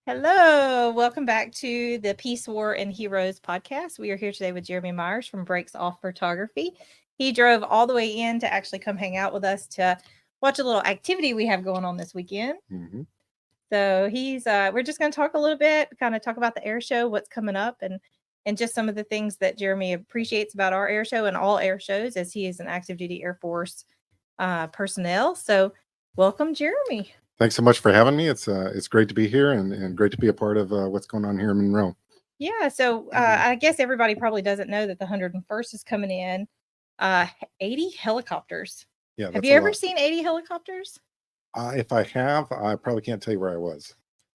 Hello, welcome back to the Peace, War, and Heroes podcast. We are here today with Jeremy Myers from Breaks Off Photography. He drove all the way in to actually come hang out with us to watch a little activity we have going on this weekend. Mm-hmm. So we're just going to talk a little bit, kind of talk about the air show, what's coming up, and just some of the things that Jeremy appreciates about our air show and all air shows, as he is an active duty Air Force personnel. So, welcome, Jeremy. Thanks so much for having me. It's great to be here and great to be a part of what's going on here in Monroe. Yeah, so I guess everybody probably doesn't know that the 101st is coming in. 80 helicopters. Yeah, Have that's you a ever lot. seen 80 helicopters? If I have, I probably can't tell you where I was.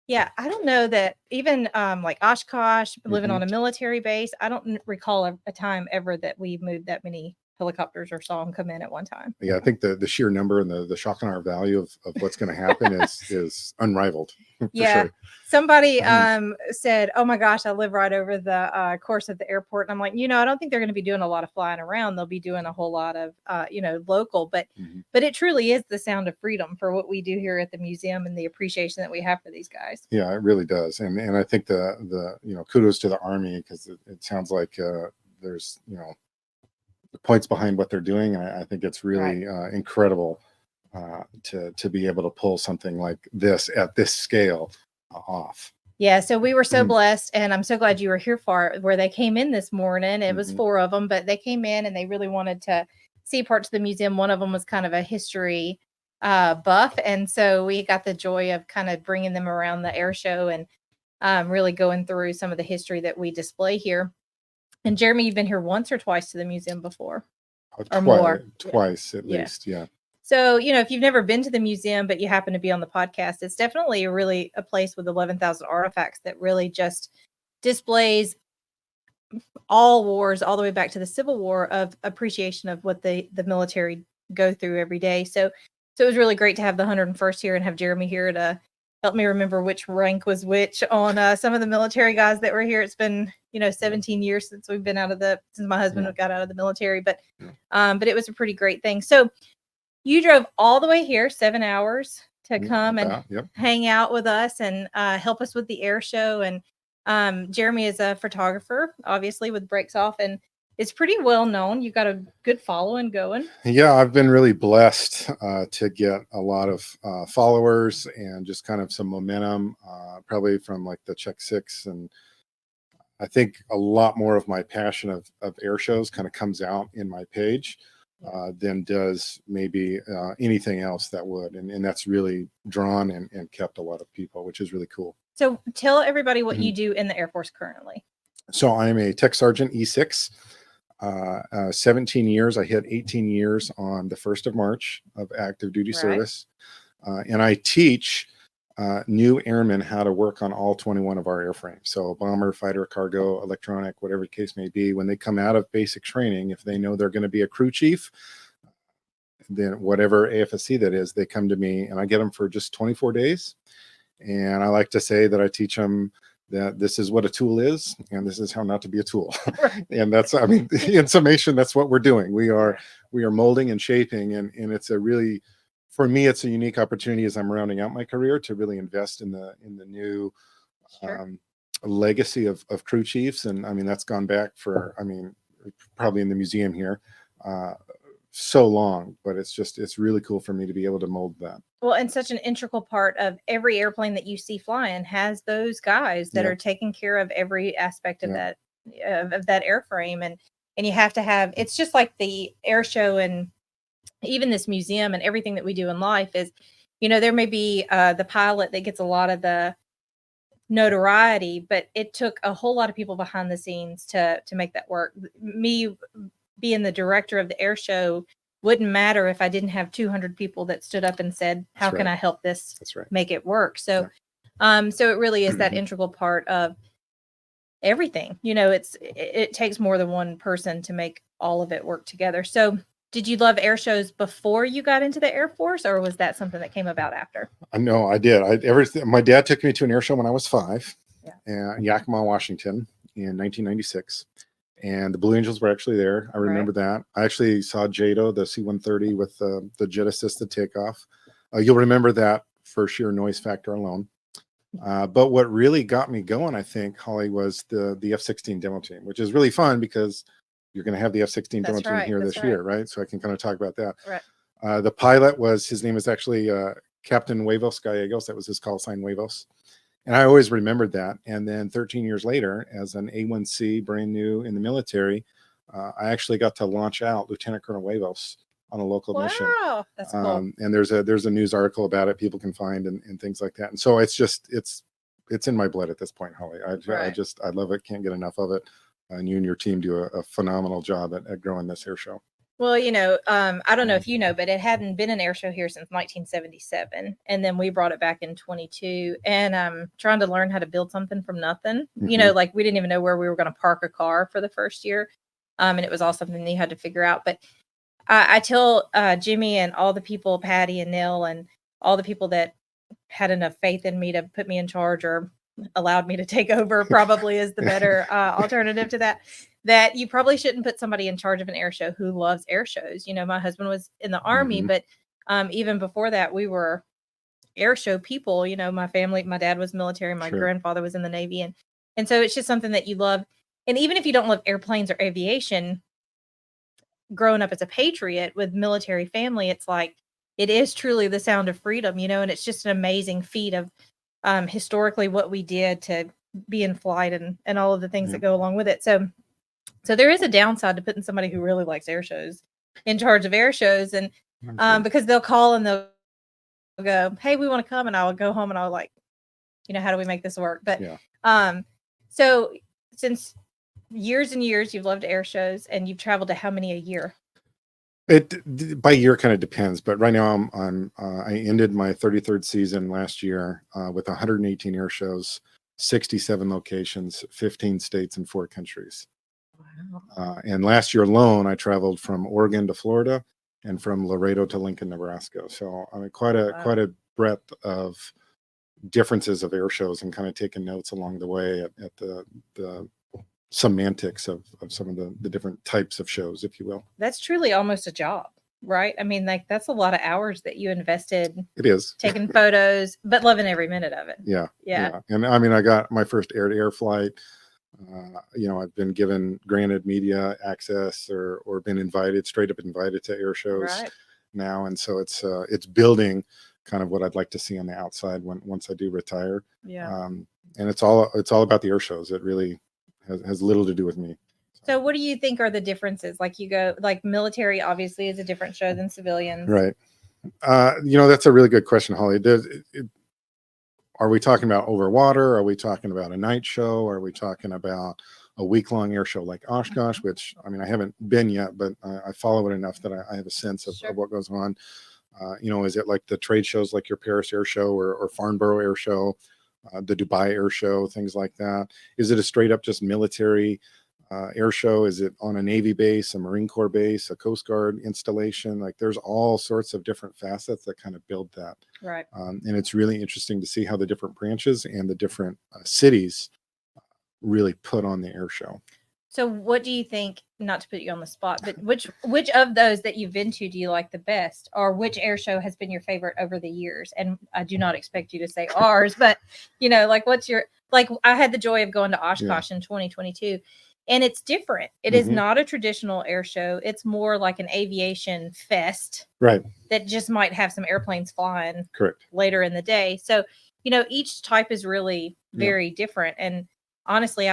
Yeah, I don't know that even like Oshkosh, living Hmm. on a military base, I don't recall a time ever that we moved that many helicopters or saw them come in at one time. Yeah, I think the sheer number and the shock and our value of what's going to happen is unrivaled for Yeah. sure. Somebody Mhm. said, "Oh my gosh, I live right over the course of the airport." And I'm like, I don't think they're going to be doing a lot of flying around. They'll be doing a whole lot of local, Mhm. but it truly is the sound of freedom for what we do here at the museum and the appreciation that we have for these guys. Yeah, it really does, and I think the kudos to the Army because it sounds like there's points behind what they're doing. I think it's Right. really incredible to be able to pull something like this at this scale off. Yeah, so we were so Mhm. blessed, and I'm so glad you were here for it, where they came in this morning. It was Mhm. four of them, but they came in and they really wanted to see parts of the museum. One of them was kind of a history buff, and so we got the joy of kind of bringing them around the air show and really going through some of the history that we display here. And Jeremy, you've been here once or twice to the museum before, or Twice, more? Yeah, twice at yeah. least. Yeah. So, if you've never been to the museum, but you happen to be on the podcast, it's definitely really a place with 11,000 artifacts that really just displays all wars, all the way back to the Civil War, of appreciation of what the military go through every day. So it was really great to have the 101st here and have Jeremy here to help me remember which rank was which on some of the military guys that were here. It's been 17 years since we've been since my husband Yeah. got out of the military, but Yeah. but it was a pretty great thing. So you drove all the way here, 7 hours, to Yeah, come and about. Yep. hang out with us and help us with the air show. And Jeremy is a photographer, obviously, with Breaks Off, and it's pretty well known. You got a good following going. Yeah, I've been really blessed to get a lot of followers and just kind of some momentum, probably from like the Check Six. And I think a lot more of my passion of air shows kind of comes out in my page than does maybe anything else that would. And that's really drawn and kept a lot of people, which is really cool. So tell everybody what Mhm. you do in the Air Force currently. So I'm a tech sergeant E6. 17 years. I hit 18 years on the 1st of March of active duty Right. service. And I teach new airmen how to work on all 21 of our airframes. So bomber, fighter, cargo, electronic, whatever the case may be. When they come out of basic training, if they know they're going to be a crew chief, then whatever AFSC that is, they come to me and I get them for just 24 days. And I like to say that I teach them that this is what a tool is and this is how not to be a tool. Right. And that's, I mean, in summation, that's what we're doing. We are molding and shaping, and it's a really, for me, it's a unique opportunity as I'm rounding out my career to really invest in the new Sure. legacy of crew chiefs. And I mean, that's gone back for, I mean, probably in the museum here uh so long, but it's really cool for me to be able to mold that. Well, and such an integral part of every airplane that you see flying has those guys that Yeah. are taking care of every aspect of Yeah. that airframe, and you have to have. It's just like the air show and even this museum and everything that we do in life is, there may be the pilot that gets a lot of the notoriety, but it took a whole lot of people behind the scenes to make that work. Me being the director of the air show wouldn't matter if I didn't have 200 people that stood up and said, "How That's can right. I help this That's right. make it work?" Yeah. So it really is that integral part of everything. It takes more than one person to make all of it work together. So, did you love air shows before you got into the Air Force, or was that something that came about after? I know I did. My dad took me to an air show when I was 5 Yeah. in Yakima, Washington in 1996. And the Blue Angels were actually there. I Right. remember that. I actually saw JATO, the C-130 with the jet assisted takeoff. You'll remember that for sheer noise factor alone. But what really got me going, I think, Holly, was the F-16 demo team, which is really fun because you're going to have the F-16 demo That's team right. here That's this right. year, right? So I can kind of talk about that. Right. The pilot his name is actually Captain Huevos Gallegos. That was his call sign, Huevos. And I always remembered that. And then 13 years later, as an A1C, brand new in the military, I actually got to launch out Lieutenant Colonel Huevos on a local mission. Wow. That's cool. And there's a news article about it people can find and things like that. And so it's in my blood at this point, Holly. I love it. Can't get enough of it. And you and your team do a phenomenal job at growing this air show. Well, I don't know if you know, but it hadn't been an air show here since 1977, and then we brought it back in 22. And trying to learn how to build something from nothing. Like we didn't even know where we were going to park a car for the first year, and it was all something that you had to figure out. But I tell Jimmy and all the people, Patty and Neil, and all the people that had enough faith in me to put me in charge or allowed me to take over, probably is the better alternative to that you probably shouldn't put somebody in charge of an air show who loves air shows. My husband was in the Army, but even before that, we were air show people. My family, my dad was military, my grandfather was in the Navy, and so it's just something that you love. And even if you don't love airplanes or aviation, growing up as a patriot with military family, it's like it is truly the sound of freedom, and it's just an amazing feat of historically what we did to be in flight and all of the things that go along with it. So there is a downside to putting somebody who really likes air shows in charge of air shows, and because they'll call and they'll go, "Hey, we want to come," and I'll go home and I'll like, how do we make this work? But so since years and years you've loved air shows and you've traveled to how many a year? It by year kind of depends, but right now I ended my 33rd season last year with 118 air shows, 67 locations, 15 states, and 4 countries. Wow. And last year alone, I traveled from Oregon to Florida and from Laredo to Lincoln, Nebraska. So I mean, quite a breadth of differences of air shows, and kind of taking notes along the way at the semantics of some of the different types of shows, if you will. That's truly almost a job, right? I mean, like that's a lot of hours that you invested. It is taking photos, but loving every minute of it. Yeah. And I mean, I got my first air-to-air flight. I've been granted media access or been straight up invited to air shows now. And so it's building kind of what I'd like to see on the outside once I do retire. And it's all about the air shows. It really has little to do with me. So what do you think are the differences? Like military obviously is a different show than civilians. Right. That's a really good question, Holly. Are we talking about over water? Are we talking about a night show? Are we talking about a week-long air show like Oshkosh, which, I mean, I haven't been yet, but I follow it enough that I have a sense of what goes on. Is it like the trade shows like your Paris Air Show or Farnborough Air Show, the Dubai Air Show, things like that? Is it a straight up just military air show? Is it on a Navy base, a Marine Corps base, a Coast Guard installation? Like there's all sorts of different facets that kind of build that. Right. And it's really interesting to see how the different branches and the different cities really put on the air show. So what do you think, not to put you on the spot, but which of those that you've been to do you like the best, or which air show has been your favorite over the years? And I do not expect you to say ours, but like what's your, like I had the joy of going to Oshkosh in 2022, and it's different. It is not a traditional air show. It's more like an aviation fest. Right. That just might have some airplanes flying later in the day. So, each type is really very different. And honestly,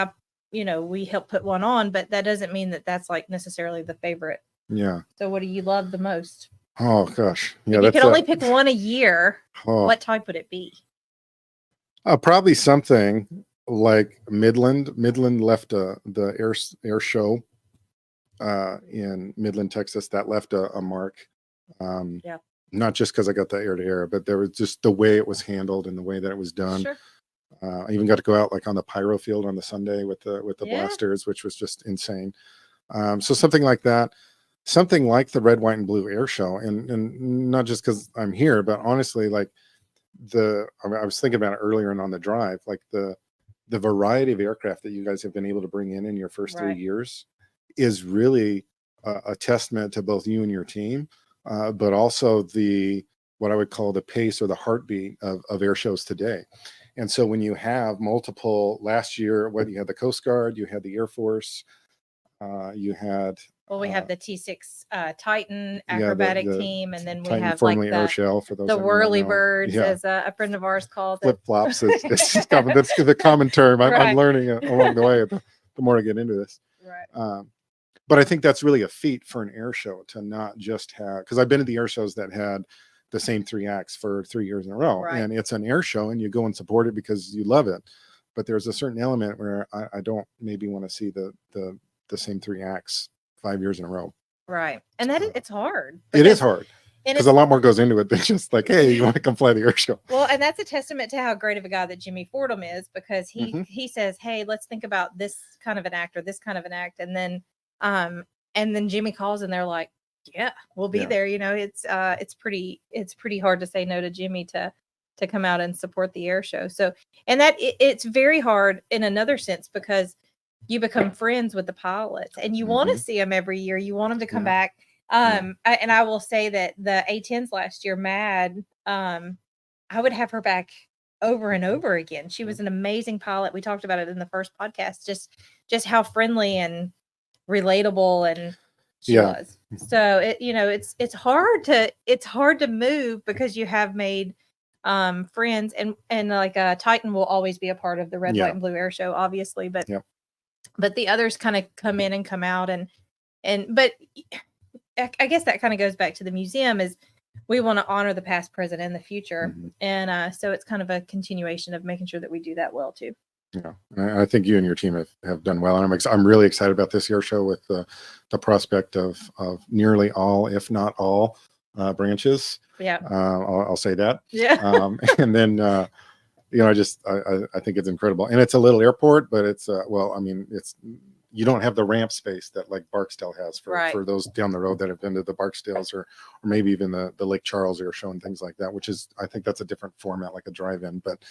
we help put one on, but that doesn't mean that that's like necessarily the favorite. Yeah. So what do you love the most? Oh gosh. Yeah. If you could only pick one a year, what type would it be? Probably something like Midland. Midland left the air show in Midland, Texas. That left a mark. Not just because I got the air to air, but there was just the way it was handled and the way that it was done. Sure. I even got to go out like on the pyro field on the Sunday with the blasters, which was just insane. So something like that, something like the Red, White, and Blue Air Show, and not just because I'm here, but honestly, like I was thinking about it earlier and on the drive, like the variety of aircraft that you guys have been able to bring in your first 3 years is really a testament to both you and your team, but also what I would call the pace or the heartbeat of air shows today. And so when you have multiple, last year, what you had the Coast Guard, you had the Air Force, you had Well, we have the T6 Titan yeah, acrobatic team, and then we Titan, have like formerly Airshow, for those the of you who don't whirly know. birds, Yeah. as a friend of ours called it. Flip flops. It's just common. That's the common term. I'm Right. learning along the way. The more I get into this. Right. But I think that's really a feat for an air show to not just have, because I've been to the air shows that had the same 3 acts for 3 years in a row, Right. and it's an air show and you go and support it because you love it. But there's a certain element where I don't maybe want to see the same 3 acts 5 years in a row. Right. And it's hard. It is hard. And because a lot more goes into it than just like, hey, you want to come fly the air show. Well, and that's a testament to how great of a guy that Jimmy Fordham is, because he says, hey, let's think about this kind of an act or this kind of an act. And then Jimmy calls and they're like, yeah, we'll be there. You know, it's pretty hard to say no to Jimmy to come out and support the air show. So, and that it's very hard in another sense, because you become friends with the pilots and you want to see them every year. You want them to come back. I will say that the A10s last year, Mad, I would have her back over and over again. She was an amazing pilot. We talked about it in the first podcast, just how friendly and relatable and she was. So it's hard to move, because you have made friends, and like Titan will always be a part of the Red, White, and Blue Air Show, obviously, but the others kind of come in and come out, but I guess that kind of goes back to the museum, is we want to honor the past, present, and the future. And so it's kind of a continuation of making sure that we do that well too. Yeah, I think you and your team have done well. And I'm really excited about this year's show, with the prospect of nearly all, if not all, branches. Yeah. I'll say that. Yeah. And then, I think it's incredible. And it's a little airport, but it's, you don't have the ramp space that like Barksdale has for those down the road that have been to the Barksdales or maybe even the Lake Charles Air Show and things like that, which is, I think that's a different format, like a drive-in, but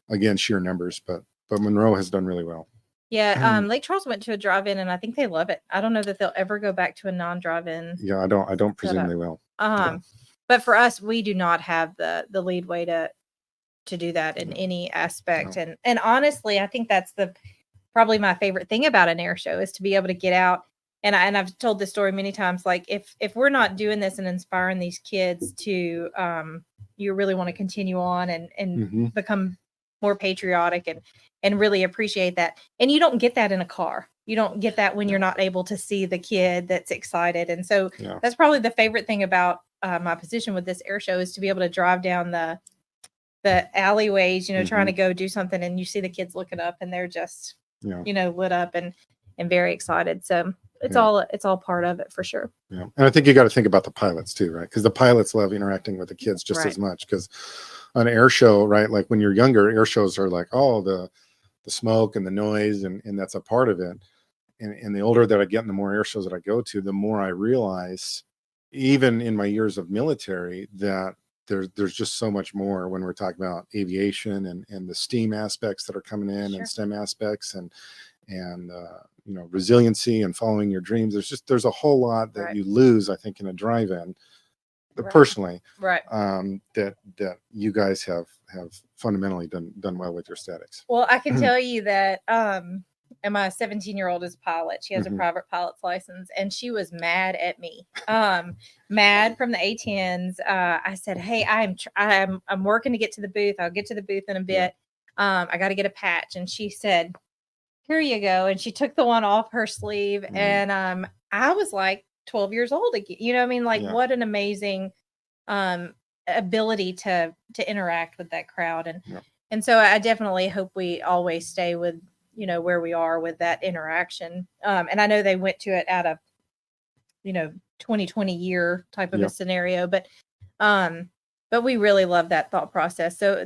again, sheer numbers, but Monroe has done really well. Yeah. Lake Charles went to a drive-in and I think they love it. I don't know that they'll ever go back to a non-drive-in. Yeah. I don't presume they will. But for us, we do not have the lead way to do that in any aspect. No. And honestly, I think that's probably my favorite thing about an air show, is to be able to get out. And I've told this story many times. Like if we're not doing this and inspiring these kids to, you really want to continue on and become more patriotic and really appreciate that. And you don't get that in a car. You don't get that when you're not able to see the kid that's excited. And so that's probably the favorite thing about my position with this air show, is to be able to drive down the alleyways, trying to go do something, and you see the kids looking up and they're just lit up and very excited. So it's all part of it for sure. Yeah. And I think you got to think about the pilots too, right? Because the pilots love interacting with the kids just as much, because an air show, right? Like when you're younger, air shows are like, oh, the smoke and the noise, and that's a part of it. And the older that I get and the more air shows that I go to, the more I realize, even in my years of military, that there's just so much more when we're talking about aviation and the STEAM aspects that are coming in, and STEM aspects and resiliency and following your dreams. There's a whole lot that you lose, I think, in a drive-in, personally, that you guys have fundamentally done well with your statics. Well, I can tell you that and my 17-year-old is a pilot. She has a private pilot's license, and she was mad at me. Mad from the A10s. I said, hey, I'm working to get to the booth. I'll get to the booth in a bit. I got to get a patch. And she said, here you go. And she took the one off her sleeve. And I was like 12 years old again. You know what I mean? Like what an amazing ability to interact with that crowd. And so I definitely hope we always stay with where we are with that interaction. And I know they went to it out of 2020 year type of a scenario, but we really love that thought process. So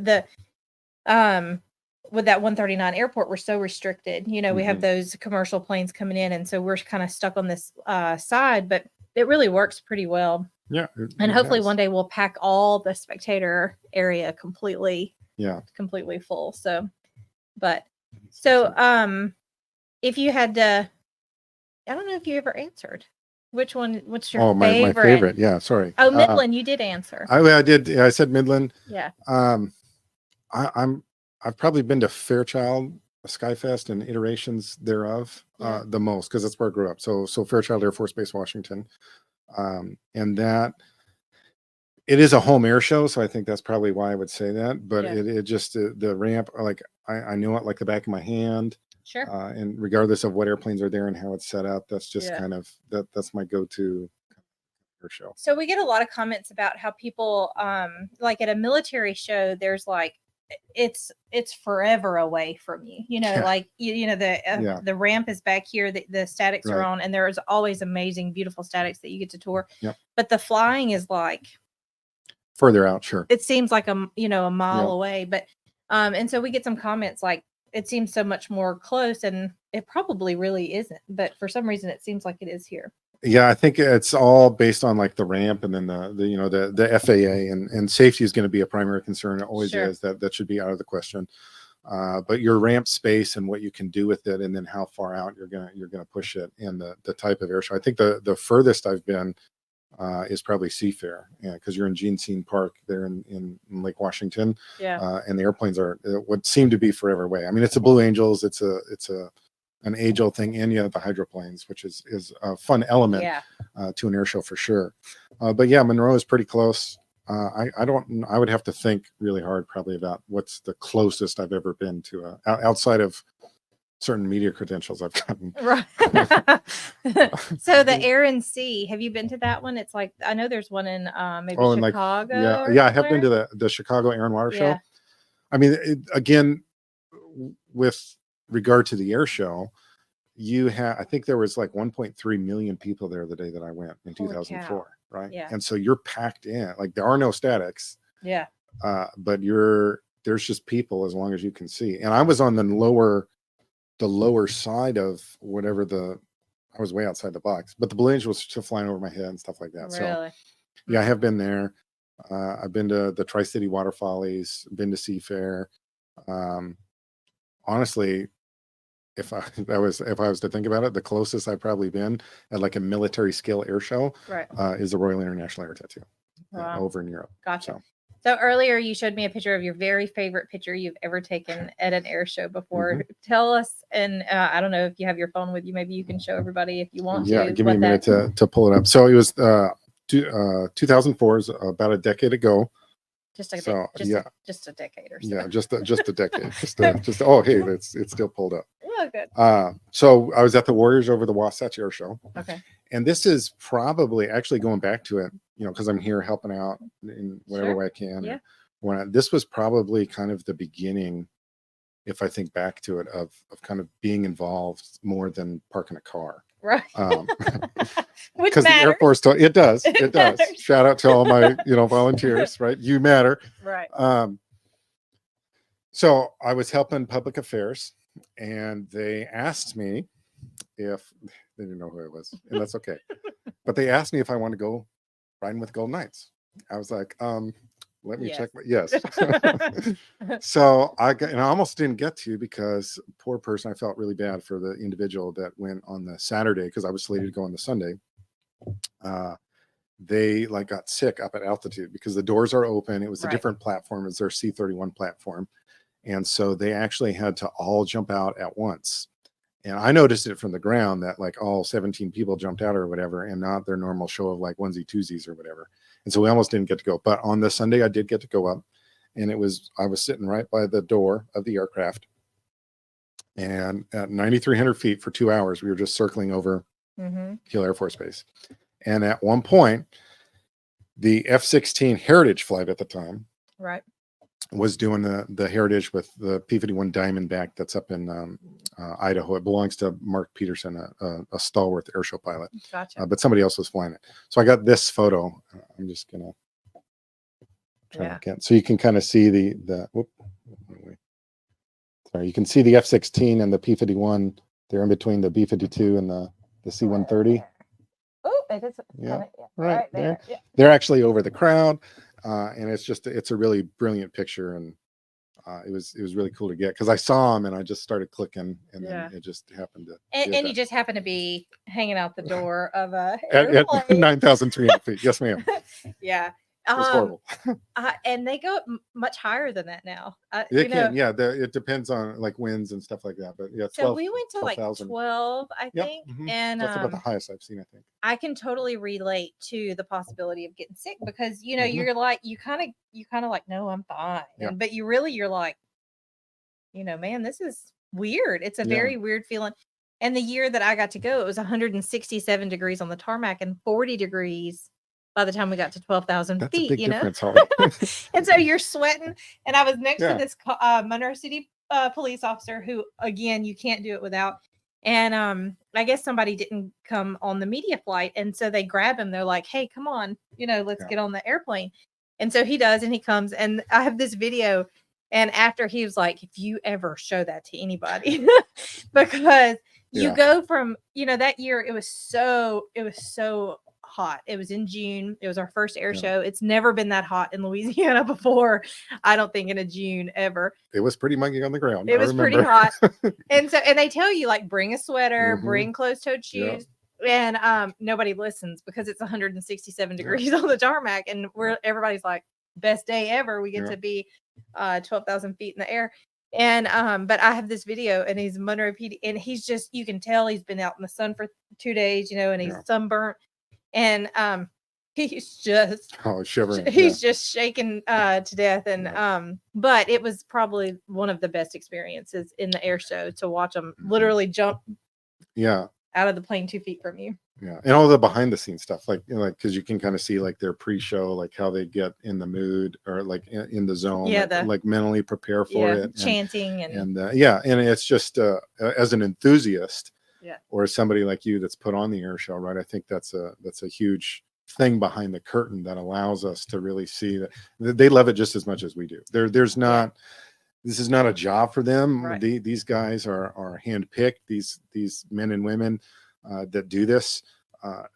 with that 139 airport, we're so restricted. We have those commercial planes coming in, and so we're kind of stuck on this side, but it really works pretty well. Yeah. And hopefully one day we'll pack all the spectator area completely full. So if you had to, I don't know if you ever answered. What's your favorite? My favorite. Yeah, sorry. Oh, Midland, you did answer. I did. I said Midland. Yeah. I'm I've probably been to Fairchild, Skyfest, and iterations thereof the most, because that's where I grew up. So Fairchild Air Force Base, Washington, and that it is a home air show, so I think that's probably why I would say that. But it just the ramp, like I know it like the back of my hand. Sure. And regardless of what airplanes are there and how it's set up, that's just kind of that's my go-to air show. So we get a lot of comments about how people like at a military show, there's like it's forever away from you, you know, like you know the ramp is back here, the statics are on, and there's always amazing beautiful statics that you get to tour. But the flying is like further out. Sure, it seems like a mile away, but and so we get some comments like it seems so much more close, and it probably really isn't, but for some reason it seems like it is here. Yeah, I think it's all based on like the ramp, and then the FAA and safety is going to be a primary concern. It always is. That should be out of the question. But your ramp space and what you can do with it, and then how far out you're gonna push it, and the type of air show. I think the furthest I've been is probably Seafair, because you're in Gene Scene Park there in Lake Washington, and the airplanes are what seem to be forever away. I mean, it's a Blue Angels, it's an age-old thing, and you have the hydroplanes, which is a fun element to an air show for sure. But yeah, Monroe is pretty close. I would have to think really hard probably about what's the closest I've ever been to outside of certain media credentials I've gotten. Right. So the Air and Sea, have you been to that one? It's like, I know there's one in maybe Chicago. Like, I have been to the Chicago Air and Water Show. I mean, again, with regard to the air show, I think there was like 1.3 million people there the day that I went in 2004, right? And so you're packed in, like there are no statics, but there's just people as long as you can see. And I was on the lower side of whatever I was way outside the box, but the Blue Angels was still flying over my head and stuff like that. Really? So I have been there. I've been to the Tri-City Water Follies, been to Seafair. Honestly, if I was to think about it, the closest I've probably been at like a military scale air show is the Royal International Air Tattoo over in Europe. Gotcha. So earlier you showed me a picture of your very favorite picture you've ever taken at an air show before. Tell us, and I don't know if you have your phone with you, maybe you can show everybody if you want to. Yeah, give me a minute to pull it up. So it was 2004, is about a decade ago. Just a decade or so. Yeah, just a decade. Oh, hey, it's still pulled up. Oh, good. So I was at the Warriors over the Wasatch Air Show. Okay. And this is probably actually going back to it, because I'm here helping out in whatever way I can. Yeah. This was probably kind of the beginning, if I think back to it, of kind of being involved more than parking a car. Right. Because the Air Force it does. Shout out to all my volunteers, right? You matter. Right. So I was helping public affairs, and they asked me if they didn't know who I was, and that's okay. But they asked me if I want to go riding with Golden Knights. I was like, let me check. Yes. So I almost didn't get to, because poor person, I felt really bad for the individual that went on the Saturday, because I was slated to go on the Sunday. They got sick up at altitude because the doors are open. It was a different platform. It was their C-31 platform. And so they actually had to all jump out at once. And I noticed it from the ground that all 17 people jumped out or whatever, and not their normal show of onesie twosies or whatever. And so we almost didn't get to go. But on the Sunday, I did get to go up, and I was sitting right by the door of the aircraft. And at 9,300 feet for 2 hours, we were just circling over Hill Air Force Base. And at one point, the F-16 Heritage flight at the time was doing the Heritage with the P-51 Diamondback that's up in Idaho. It belongs to Mark Peterson, a stalwart airshow pilot. Gotcha. But somebody else was flying it. So I got this photo. I'm just going to try to get, so you can kind of see sorry, you can see the F-16 and the P-51. They're in between the B-52 and the C-130. Oh, it is. Right there. Yeah. They're actually over the crowd. And it's a really brilliant picture, and it was really cool to get, because I saw him and I just started clicking, and then it just happened to. And you just happened to be hanging out the door of a at 9,300 feet. Yes, ma'am. Yeah. It's horrible. And they go up much higher than that now. It can, yeah. It depends on like winds and stuff like that. But yeah, So we went to like 12,000. 12, I Yep. think, and That's about the highest I've seen, I think. I can totally relate to the possibility of getting sick because Mhm. you're like you kind of like, no, I'm fine, Yeah. but you're like, man, this is weird. It's a Yeah. very weird feeling. And the year that I got to go, it was 167 degrees on the tarmac and 40 degrees by the time we got to 12,000 That's a feet, big difference, Holly. And so you're sweating. And I was next Yeah. to this Monroe City police officer who, again, you can't do it without. And I guess somebody didn't come on the media flight. And so they grab him. They're like, hey, come on, let's Yeah. get on the airplane. And so he does, and he comes. And I have this video. And after he was like, if you ever show that to anybody, because you Yeah. go from, that year, it was so hot. It was in June. It was our first air Yeah. show. It's never been that hot in Louisiana before. I don't think in a June ever. It was pretty muggy on the ground. It was pretty hot. And they tell you like, bring a sweater, Mhm. bring closed-toed Yeah. shoes. And nobody listens because it's 167 degrees on the tarmac. And everybody's like, best day ever. We get Yeah. to be 12,000 feet in the air. And but I have this video, and he's Monroe PD, and he's just, you can tell he's been out in the sun for 2 days, and he's Yeah. sunburnt. And he's just shivering. he's just shaking to death. And Yeah. but it was probably one of the best experiences in the air show to watch them Mhm. literally jump Yeah. out of the plane 2 feet from you. Yeah. And all the behind the scenes stuff, like because you can kind of see like their pre-show, like how they get in the mood or like in the zone, Yeah, like mentally prepare for it, chanting and it's just as an enthusiast, yeah, or as somebody like you that's put on the air show, right? I think that's a huge thing behind the curtain that allows us to really see that they love it just as much as we do. There's not. This is not a job for them. Right. These guys are handpicked. These men and women that do this,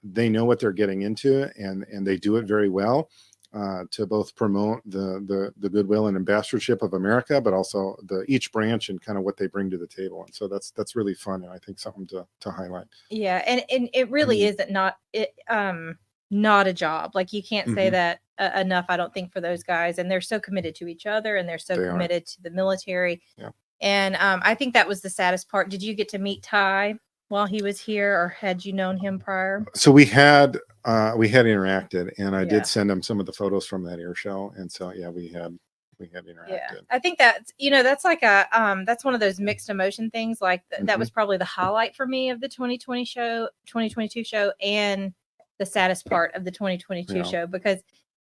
they know what they're getting into, and they do it very well to both promote the goodwill and ambassadorship of America, but also each branch and kind of what they bring to the table. And so that's really fun, and I think something to highlight. Yeah, and it really isn't not a job. Like, you can't say that enough, I don't think, for those guys. And they're so committed to each other, and they're so committed to the military. Yeah. And I think that was the saddest part. Did you get to meet Ty while he was here, or had you known him prior? So we had interacted, and I did send him some of the photos from that air show. And so, yeah, we had interacted. Yeah, I think that's that's like that's one of those mixed emotion things. Like that was probably the highlight for me of the 2022 show, and the saddest part of the 2022 show, because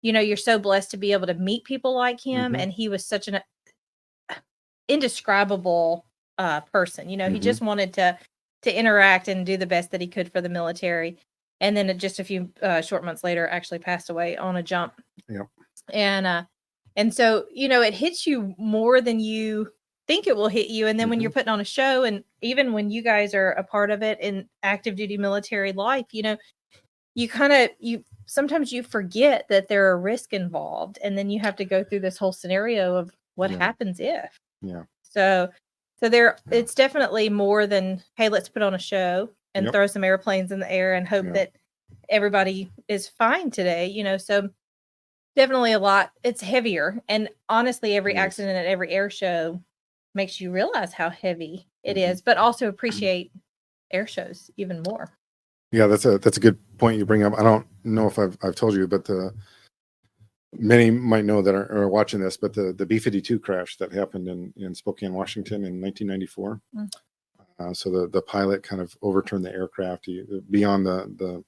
you're so blessed to be able to meet people like him, and he was such an indescribable person. He just wanted to interact and do the best that he could for the military, and then just a few short months later actually passed away on a jump. Yep. And so, it hits you more than you think it will hit you. And then when you're putting on a show, and even when you guys are a part of it in active duty military life, sometimes you forget that there are risks involved. And then you have to go through this whole scenario of what happens if. Yeah. So it's definitely more than, hey, let's put on a show and throw some airplanes in the air and hope that everybody is fine today, so definitely a lot. It's heavier. And honestly, every accident at every air show makes you realize how heavy it is, but also appreciate air shows even more. Yeah, that's a good point you bring up. I don't know if I've told you, but many might know that are watching this, but the B-52 crash that happened in Spokane, Washington in 1994. So the pilot kind of overturned the aircraft beyond the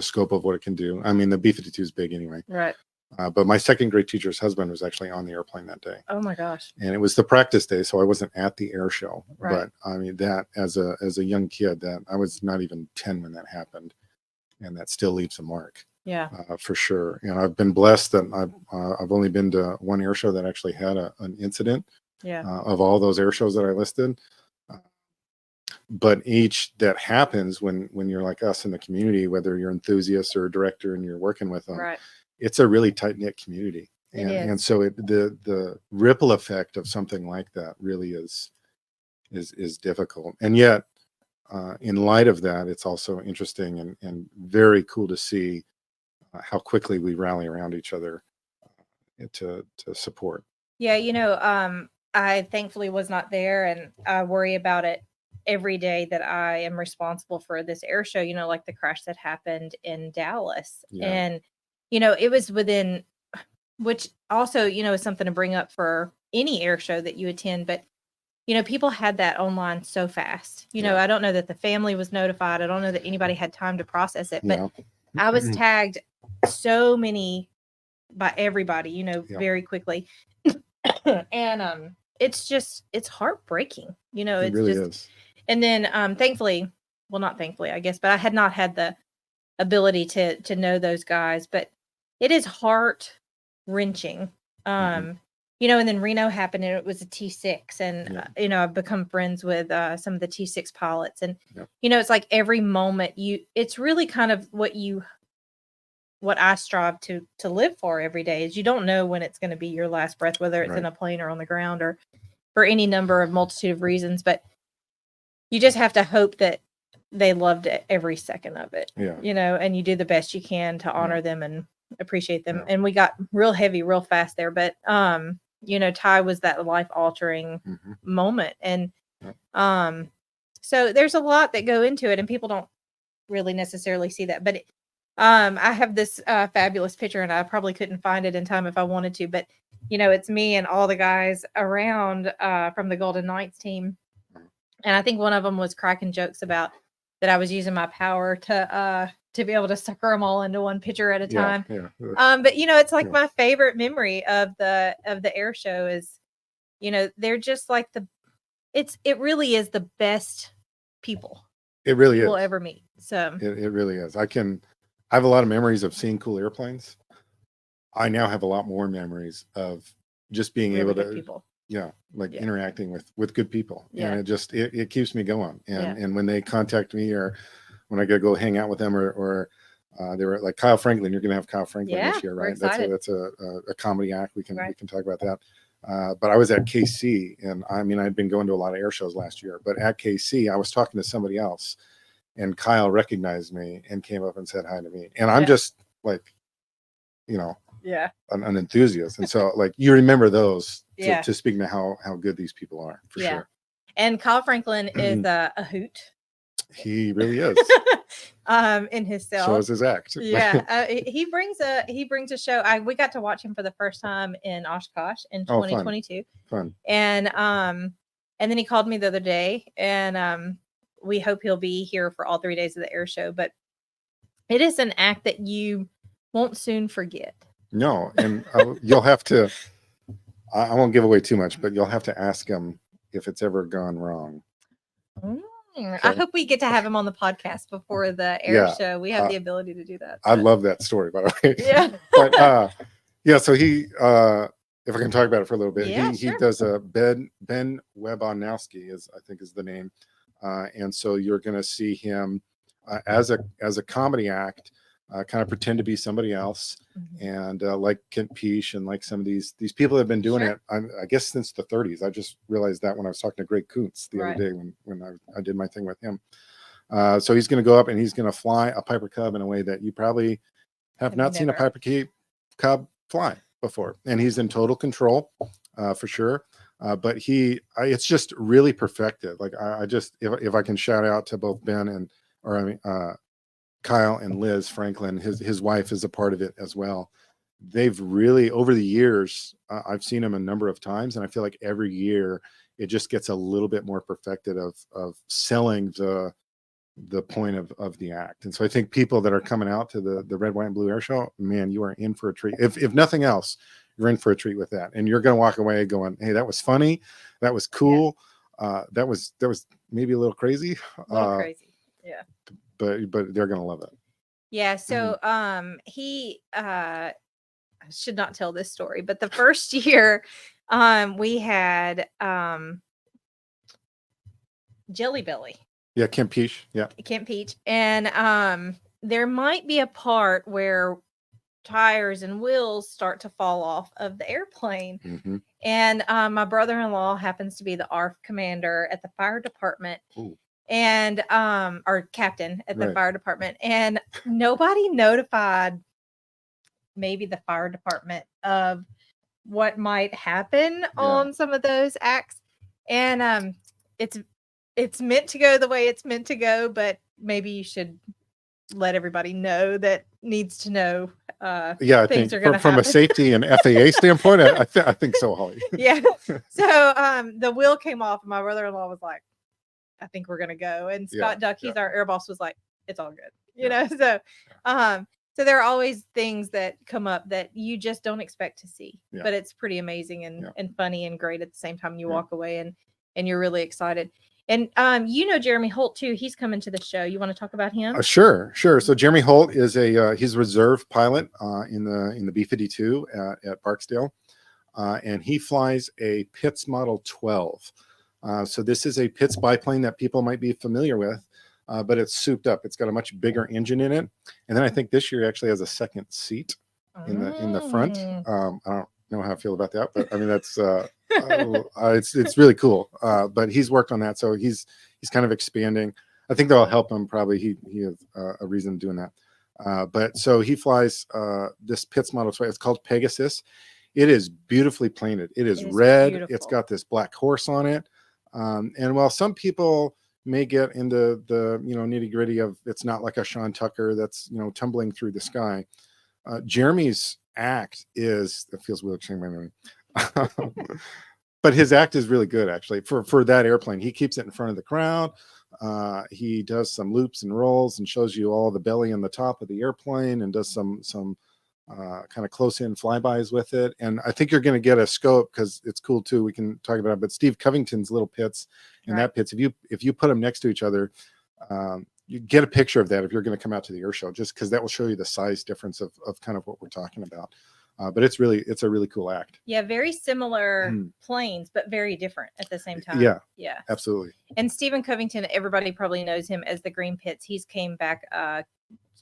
scope of what it can do. I mean, the B-52 is big anyway. Right. But my second grade teacher's husband was actually on the airplane that day. Oh my gosh. And it was the practice day, so I wasn't at the air show. Right. But I mean, that as a young kid, that I was not even 10 when that happened, and that still leaves a mark. Yeah. For sure. And I've been blessed that I've only been to one air show that actually had an incident. Yeah. Of all those air shows that I listed. But each that happens when you're like us in the community, whether you're enthusiasts or a director and you're working with them, right, it's a really tight knit community, and so the ripple effect of something like that really is difficult. And yet, in light of that, it's also interesting and very cool to see how quickly we rally around each other to support. Yeah, I thankfully was not there, and I worry about it every day that I am responsible for this air show, like the crash that happened in Dallas. Yeah. And, it was within, which also, is something to bring up for any air show that you attend. But, people had that online so fast. Yeah. I don't know that the family was notified. I don't know that anybody had time to process it. But Yeah. I was tagged so many by everybody, Yeah. very quickly. And it's heartbreaking, It it's really just. is. And then thankfully, well, not thankfully, I guess, but I had not had the ability to know those guys. But it is heart wrenching. Mhm. And then Reno happened, and it was a T6, and Yeah. I've become friends with some of the T6 pilots. And Yeah. it's like every moment it's really kind of what I strive to live for every day. Is you don't know when it's going to be your last breath, whether it's in Right. a plane or on the ground, or for any number of multitude of reasons. But you just have to hope that they loved every second of it. Yeah. And you do the best you can to honor Yeah. them and appreciate them. Yeah. And we got real heavy real fast there. But Ty was that life altering Mhm. moment. And Yeah. so there's a lot that go into it, and people don't really necessarily see that. But I have this fabulous picture, and I probably couldn't find it in time if I wanted to. But it's me and all the guys around from the Golden Knights team. And I think one of them was cracking jokes about that I was using my power to be able to sucker them all into one picture at a time. Yeah. But it's like Yeah. my favorite memory of the air show is, they're just like it really is the best people It really you will is. ever meet. So It really is. I have a lot of memories of seeing cool airplanes. I now have a lot more memories of just being really able good to, people. like Yeah. interacting with good people. Yeah. And it keeps me going. Yeah. And when they contact me, or when I gotta go hang out with them, or they were like Kyle Franklin. You're gonna have Kyle Franklin Yeah, this year, we're right? excited. That's a comedy act. We Right. can talk about that. But I was at KC, and I mean, I'd been going to a lot of air shows last year, but at KC, I was talking to somebody else, and Kyle recognized me and came up and said hi to me. And I'm Yeah. just like, you know, Yeah. an enthusiast. And so like you remember those Yeah. to speak to how good these people are, for Yeah. sure. And Kyle Franklin is a hoot. He really is. In his So self. is his act. Yeah. He brings a show. We got to watch him for the first time in Oshkosh in Oh, 2022. Fun. And then he called me the other day, and we hope he'll be here for all 3 days of the air show. But it is an act that you won't soon forget. No, and you'll have to. I won't give away too much, but you'll have to ask him if it's ever gone wrong. I Okay. hope we get to have him on the podcast before the air Yeah, show. We have the ability to do that. I love that story, by the way. Yeah. But yeah, so he if I can talk about it for a little bit, Yeah, he sure. does a Ben Webonowski is I think is the name. And so you're gonna see him as a comedy act, kind of pretend to be somebody else. And like Kent Peace and like some of these people have been doing Sure. it, I guess since the 30s. I just realized that when I was talking to Greg Kuntz the Right. other day when I did my thing with him. So he's going to go up and he's going to fly a Piper Cub in a way that you probably have not seen a Piper Cub fly before. And he's in total control, for sure. But it's just really perfected. Like I just, if I can shout out to both Ben Kyle and Liz Franklin, his wife is a part of it as well. They've really, over the years, I've seen them a number of times, and I feel like every year it just gets a little bit more perfected of selling the point of the act. And so I think people that are coming out to the Red, White, and Blue Air Show, man, you are in for a treat. If nothing else, you're in for a treat with that, and you're going to walk away going, "Hey, that was funny, that was cool, that was maybe a little crazy, Yeah." but they're going to love it. Yeah. So he I should not tell this story, but the first year we had Jelly Belly. Yeah, Kent Peace. Yeah. Kent Peach. And there might be a part where tires and wheels start to fall off of the airplane. Mm-hmm. And my brother-in-law happens to be the ARF commander at the fire department. Ooh. And or captain at the fire department. And nobody notified maybe the fire department of what might happen on some of those acts. And it's meant to go the way it's meant to go, but maybe you should let everybody know that needs to know Yeah, I things think are going to from a happen. safety and FAA standpoint, I think so, Holly. Yeah. So the wheel came off, and my brother-in-law was like, I think we're gonna go. And Scott Duck, he's our air boss, was like, it's all good. You know, so there are always things that come up that you just don't expect to see. But it's pretty amazing and funny and great at the same time. You walk away and you're really excited. And you know Jeremy Holt too. He's coming to the show. You want to talk about him? Sure. So Jeremy Holt is he's a reserve pilot in the B-52 at Barksdale, and he flies a Pitts Model 12. So this is a Pitts biplane that people might be familiar with, but it's souped up. It's got a much bigger engine in it, and then I think this year actually has a second seat in the front. I don't know how I feel about that, but I mean that's it's really cool. But he's worked on that, so he's kind of expanding. I think that'll help him. Probably he has a reason doing that. But so he flies this Pitts Model 12. It's called Pegasus. It is beautifully painted. It is red. Beautiful. It's got this black horse on it. And while some people may get into the nitty gritty of it's not like a Sean Tucker that's tumbling through the sky, Jeremy's act is, it feels weird saying my name, but his act is really good actually for that airplane. He keeps it in front of the crowd. He does some loops and rolls and shows you all the belly and the top of the airplane and does some kind of close in flybys with it. And I think you're going to get a scope because it's cool too. We can talk about it, but Steve Covington's little Pitts and that Pitts, if you put them next to each other, you get a picture of that if you're going to come out to the air show, just because that will show you the size difference of kind of what we're talking about. But it's a really cool act. Yeah, very similar planes, but very different at the same time. Yeah, absolutely. And Stephen Covington, everybody probably knows him as the Green Pitts. He's came back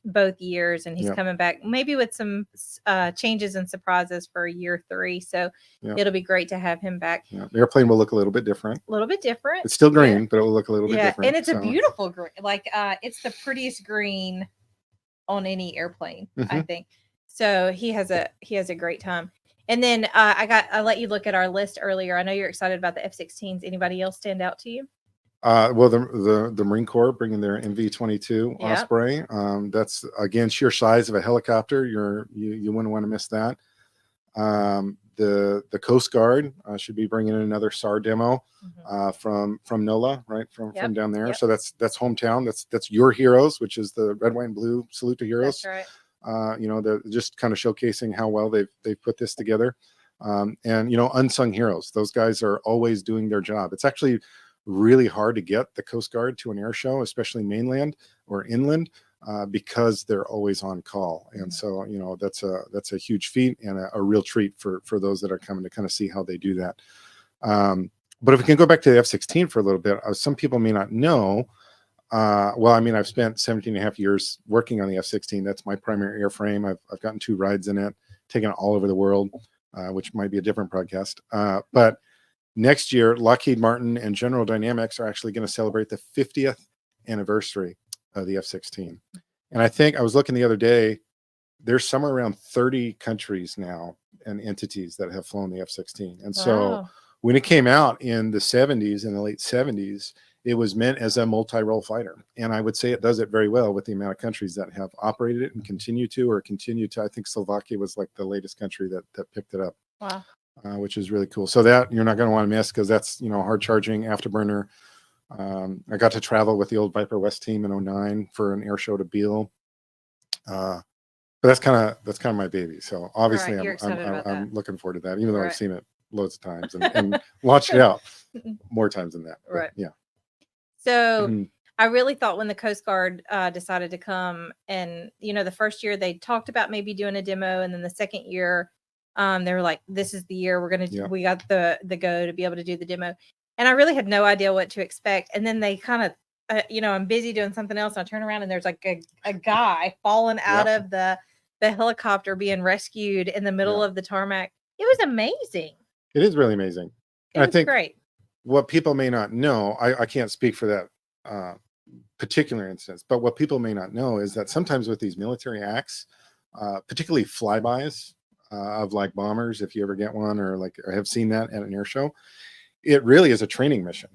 both years, and he's coming back maybe with some changes and surprises for year 3. So it'll be great to have him back. The airplane will look a little bit different. It's still green, but it will look a little bit different. And it's a beautiful green. Like it's the prettiest green on any airplane, I think. So he has a great time. And then I let you look at our list earlier. I know you're excited about the F-16s. Anybody else stand out to you? Well, the Marine Corps bringing their MV-22 Osprey. That's again sheer size of a helicopter. You wouldn't want to miss that. The Coast Guard should be bringing in another SAR demo from NOLA, right from down there. So that's hometown. That's your heroes, which is the red, white, and blue salute to heroes. That's right. They're just kind of showcasing how well they've put this together. And unsung heroes. Those guys are always doing their job. It's actually really hard to get the Coast Guard to an air show, especially mainland or inland, because they're always on call. And so, that's a huge feat and a real treat for those that are coming to kind of see how they do that. But if we can go back to the F-16 for a little bit, some people may not know. Well, I mean, I've spent 17 and a half years working on the F-16. That's my primary airframe. I've gotten 2 rides in it, taken it all over the world, which might be a different podcast. But next year, Lockheed Martin and General Dynamics are actually going to celebrate the 50th anniversary of the F-16. And I think I was looking the other day, there's somewhere around 30 countries now and entities that have flown the F-16. And so when it came out in the 70s, in the late 70s, it was meant as a multi-role fighter. And I would say it does it very well with the amount of countries that have operated it and continue to. I think Slovakia was like the latest country that picked it up. Wow. Which is really cool. So that you're not going to want to miss because that's, hard charging afterburner. I got to travel with the old Viper West team in 2009 for an air show to Beale. But that's kind of my baby. So obviously I'm looking forward to that, even though I've seen it loads of times and launched it out more times than that. Right. But, yeah. So I really thought when the Coast Guard decided to come and, the first year they talked about maybe doing a demo, and then the second year they were like, this is the year we got the go to be able to do the demo. And I really had no idea what to expect. And then they kind of, I'm busy doing something else. And I turn around and there's like a guy falling out of the helicopter being rescued in the middle of the tarmac. It was amazing. It is really amazing. It was great. What people may not know, I can't speak for that particular instance, but what people may not know is that sometimes with these military acts, particularly flybys of like bombers, if you ever get one or like I have seen that at an air show. It really is a training mission.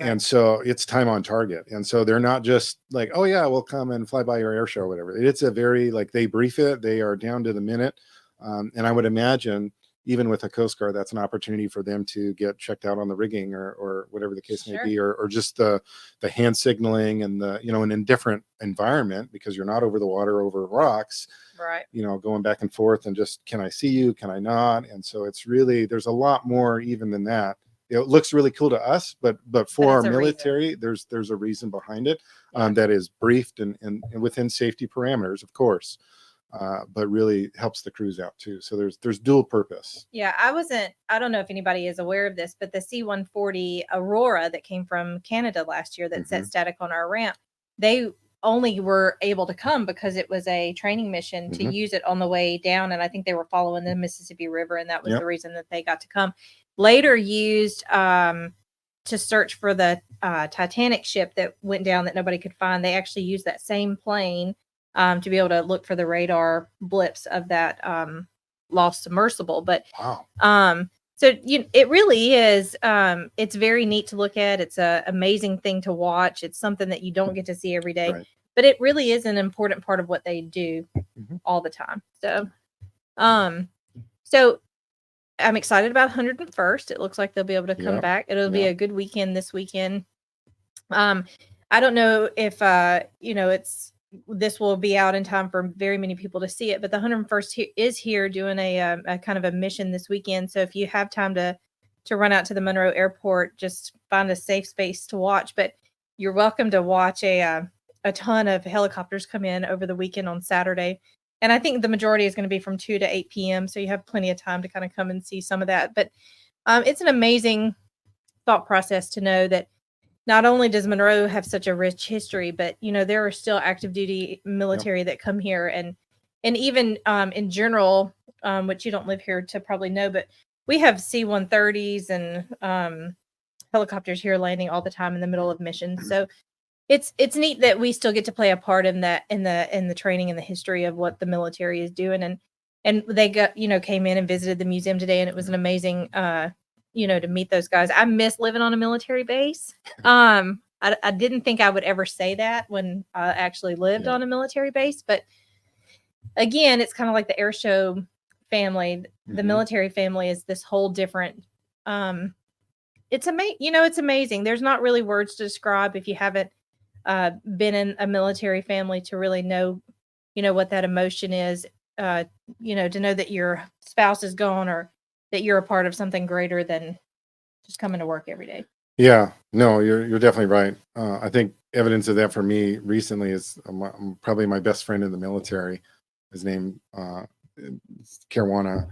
Right. And so it's time on target. And so they're not just like, oh yeah, we'll come and fly by your air show or whatever. It's a very like they brief it. They are down to the minute. And I would imagine even with a Coast Guard, that's an opportunity for them to get checked out on the rigging or whatever the case may be, or just the hand signaling and the, you know, in a different environment because you're not over the water, over rocks, Right. you know, going back and forth and just, can I see you? Can I not? And so it's really, there's a lot more even than that. It looks really cool to us, but for our military, there's a reason behind it that is briefed and within safety parameters, of course, but really helps the crews out too. So there's dual purpose. Yeah, I don't know if anybody is aware of this, but the C-140 Aurora that came from Canada last year that set static on our ramp, they only were able to come because it was a training mission to use it on the way down. And I think they were following the Mississippi River, and that was the reason that they got to come. Later used to search for the Titanic ship that went down that nobody could find. They actually used that same plane to be able to look for the radar blips of that lost submersible. But so it really is. It's very neat to look at. It's an amazing thing to watch. It's something that you don't get to see every day, but it really is an important part of what they do all the time. So, so I'm excited about 101st. It looks like they'll be able to come back. It'll be a good weekend this weekend. I don't know if this will be out in time for very many people to see it, but the 101st is here doing a kind of a mission this weekend. So if you have time to run out to the Monroe Airport, just find a safe space to watch. But you're welcome to watch a ton of helicopters come in over the weekend on Saturday. And I think the majority is going to be from 2 to 8 p.m. So you have plenty of time to kind of come and see some of that. But it's an amazing thought process to know that not only does Monroe have such a rich history, but, you know, there are still active duty military that come here. And even in general, which you don't live here to probably know, but we have C-130s and helicopters here landing all the time in the middle of missions. So it's neat that we still get to play a part in that, in the training and the history of what the military is doing. And they came in and visited the museum today, and it was an amazing, to meet those guys. I miss living on a military base. I didn't think I would ever say that when I actually lived on a military base, but again, it's kind of like the Airshow family. The military family is this whole different, it's amazing. There's not really words to describe if you haven't been in a military family to really know, what that emotion is, to know that your spouse is gone or that you're a part of something greater than just coming to work every day. Yeah, no, you're definitely right. I think evidence of that for me recently is probably my best friend in the military. His name Caruana.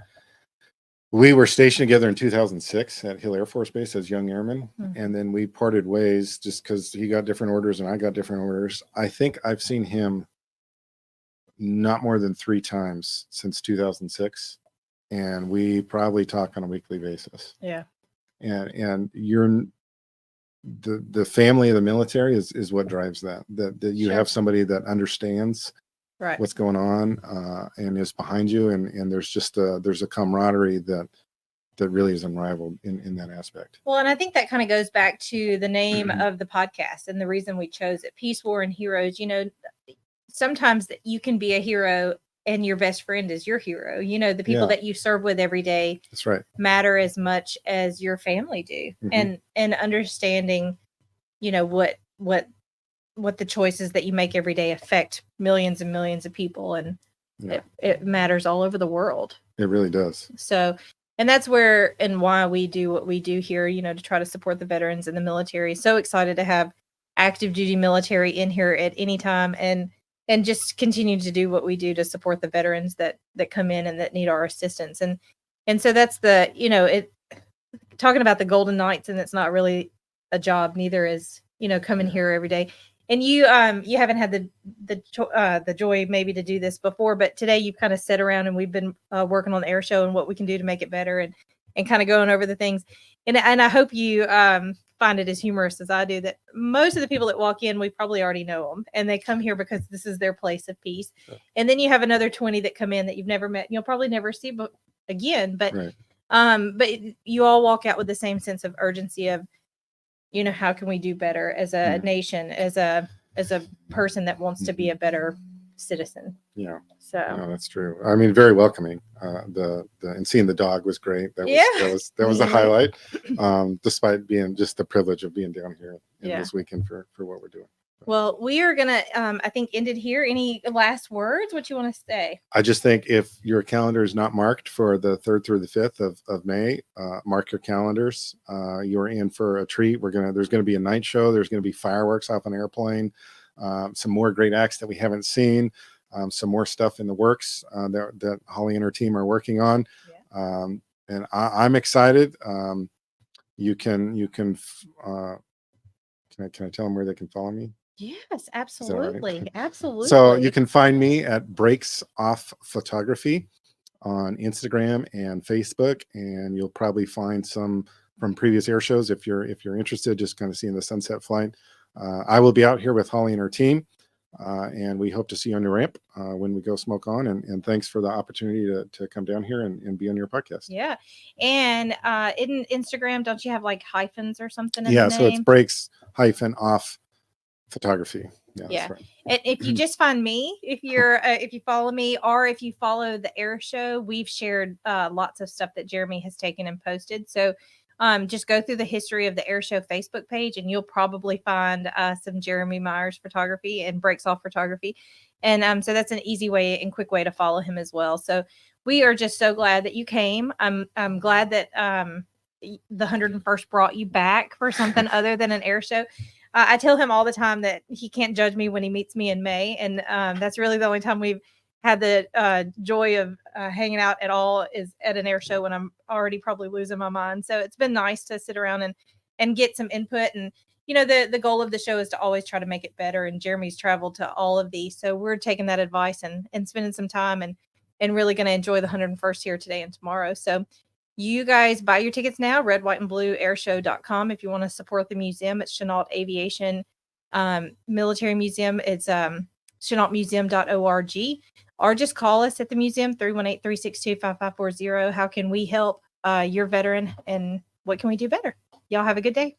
We were stationed together in 2006 at Hill Air Force Base as young airmen, and then we parted ways just because he got different orders and I got different orders. I think I've seen him not more than 3 times since 2006, and we probably talk on a weekly basis. Yeah, and you're the family of the military is what drives that you have somebody that understands what's going on and is behind you, and there's just there's a camaraderie that really is unrivaled in that aspect. Well, and I think that kind of goes back to the name of the podcast and the reason we chose it, Peace, War, and Heroes. Sometimes you can be a hero and your best friend is your hero. The people that you serve with every day, that's right, matter as much as your family do. And understanding, what the choices that you make every day affect millions and millions of people, and it matters all over the world. It really does. So, and that's where and why we do what we do here, to try to support the veterans in the military. So excited to have active duty military in here at any time, and just continue to do what we do to support the veterans that come in and that need our assistance. And so that's talking about the Golden Knights, and it's not really a job, neither is, coming here every day. And you haven't had the joy maybe to do this before, but today you've kind of sat around and we've been working on the air show and what we can do to make it better and kind of going over the things. And I hope you find it as humorous as I do that most of the people that walk in, we probably already know them, and they come here because this is their place of peace. Sure. And then you have another 20 that come in that you've never met, and you'll probably never see again. But Right. but you all walk out with the same sense of urgency of, how can we do better as a nation, as a person that wants to be a better citizen. Yeah. So No, that's true. I mean, very welcoming. The and seeing the dog was great. That was a highlight. Despite being just the privilege of being down here in this weekend for what we're doing. Well, we are gonna I think end it here. Any last words? What you want to say? I just think if your calendar is not marked for the 3rd through the 5th of May, mark your calendars. You're in for a treat. There's gonna be a night show. There's gonna be fireworks off an airplane. Some more great acts that we haven't seen. Some more stuff in the works that Holly and her team are working on. Yeah. And I'm excited. You can can I tell them where they can follow me? Yes, absolutely. Right? Absolutely. So you can find me at Breaks Off Photography on Instagram and Facebook, and you'll probably find some from previous air shows if you're interested, just kind of seeing the sunset flight. I will be out here with Holly and her team, and we hope to see you on your ramp when we go smoke on. And thanks for the opportunity to come down here and be on your podcast. Yeah. And in Instagram, don't you have like hyphens or something in Yeah, the so it's name? Breaks-off Photography. Yeah. Yeah. That's right. And if you just find me, if you follow me, or if you follow the Air Show, we've shared lots of stuff that Jeremy has taken and posted. So just go through the history of the Air Show Facebook page, and you'll probably find some Jeremy Myers photography and Breaks Off photography. And so that's an easy way and quick way to follow him as well. So we are just so glad that you came. I'm glad that the 101st brought you back for something other than an air show. I tell him all the time that he can't judge me when he meets me in May. And that's really the only time we've had the joy of hanging out at all is at an air show when I'm already probably losing my mind. So it's been nice to sit around and get some input. And, the goal of the show is to always try to make it better. And Jeremy's traveled to all of these. So we're taking that advice and spending some time and really going to enjoy the 101st here today and tomorrow. So you guys buy your tickets now, red, white, and blue airshow.com. If you want to support the museum, it's Chenault Aviation Military Museum. It's chenaultmuseum.org. Or just call us at the museum, 318-362-5540. How can we help your veteran, and what can we do better? Y'all have a good day.